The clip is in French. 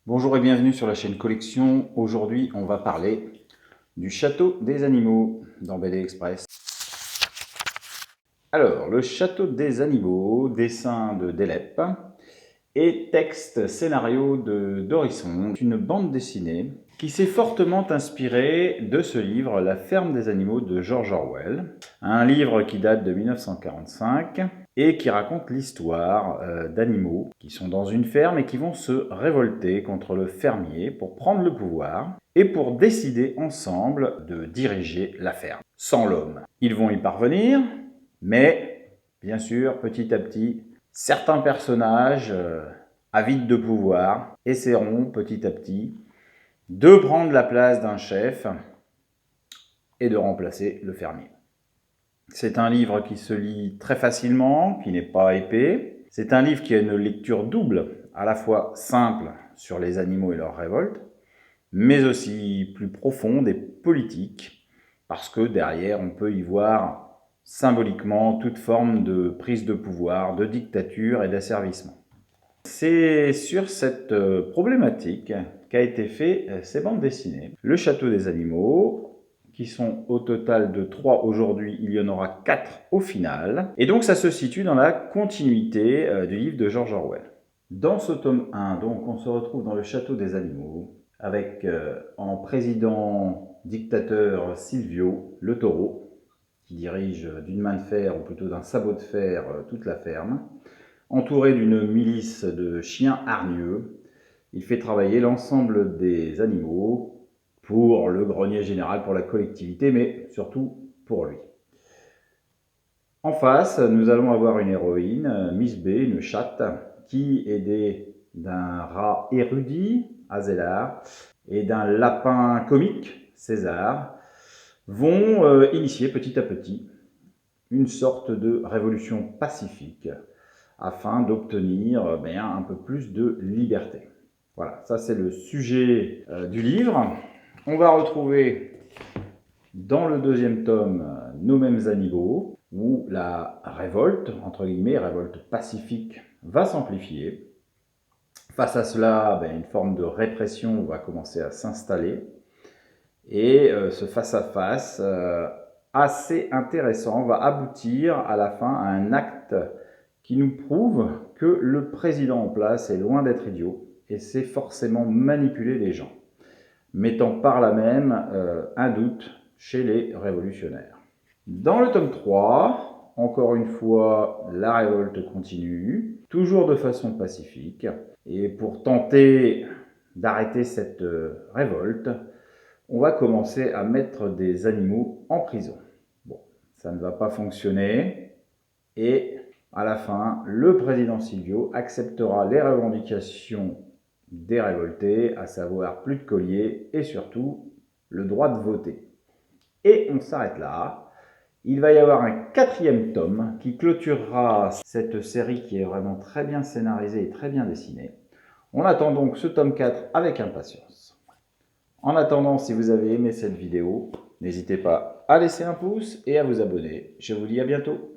Bonjour et bienvenue sur la chaîne Collection. Aujourd'hui, on va parler du Château des Animaux dans BD Express. Alors, le Château des Animaux, dessin de Delep et texte scénario de Dorisson, une bande dessinée qui s'est fortement inspirée de ce livre La ferme des animaux de George Orwell, un livre qui date de 1945 et qui raconte l'histoire d'animaux qui sont dans une ferme et qui vont se révolter contre le fermier pour prendre le pouvoir et pour décider ensemble de diriger la ferme, sans l'homme. Ils vont y parvenir, mais bien sûr, petit à petit, certains personnages avides de pouvoir essaieront petit à petit de prendre la place d'un chef et de remplacer le fermier. C'est un livre qui se lit très facilement, qui n'est pas épais. C'est un livre qui a une lecture double, à la fois simple sur les animaux et leur révolte, mais aussi plus profonde et politique, parce que derrière, on peut y voir symboliquement toute forme de prise de pouvoir, de dictature et d'asservissement. C'est sur cette problématique qu'a été fait ces bandes dessinées. Le Château des Animaux, qui sont au total de 3 aujourd'hui, il y en aura 4 au final. Et donc ça se situe dans la continuité du livre de George Orwell. Dans ce tome 1, donc, on se retrouve dans le Château des Animaux, avec en président dictateur Silvio, le taureau, qui dirige d'une main de fer, ou plutôt d'un sabot de fer, toute la ferme. Entouré d'une milice de chiens hargneux, il fait travailler l'ensemble des animaux pour le grenier général, pour la collectivité, mais surtout pour lui. En face, nous allons avoir une héroïne, Miss B, une chatte, qui, aidée d'un rat érudit, Azélar, et d'un lapin comique, César, vont initier petit à petit une sorte de révolution pacifique afin d'obtenir un peu plus de liberté. Voilà, ça c'est le sujet du livre. On va retrouver dans le deuxième tome Nos mêmes animaux, où la révolte, entre guillemets, révolte pacifique, va s'amplifier. Face à cela, une forme de répression va commencer à s'installer. Et ce face-à-face assez intéressant va aboutir à la fin à un acte qui nous prouve que le président en place est loin d'être idiot et sait forcément manipuler les gens, mettant par là même un doute chez les révolutionnaires. Dans le tome 3, encore une fois, la révolte continue, toujours de façon pacifique, et pour tenter d'arrêter cette révolte, on va commencer à mettre des animaux en prison. Bon, ça ne va pas fonctionner, et à la fin, le président Silvio acceptera les revendications des révoltés, à savoir plus de collier et surtout le droit de voter. Et on s'arrête là. Il va y avoir un 4e tome qui clôturera cette série qui est vraiment très bien scénarisée et très bien dessinée. On attend donc ce tome 4 avec impatience. En attendant, si vous avez aimé cette vidéo, n'hésitez pas à laisser un pouce et à vous abonner. Je vous dis à bientôt.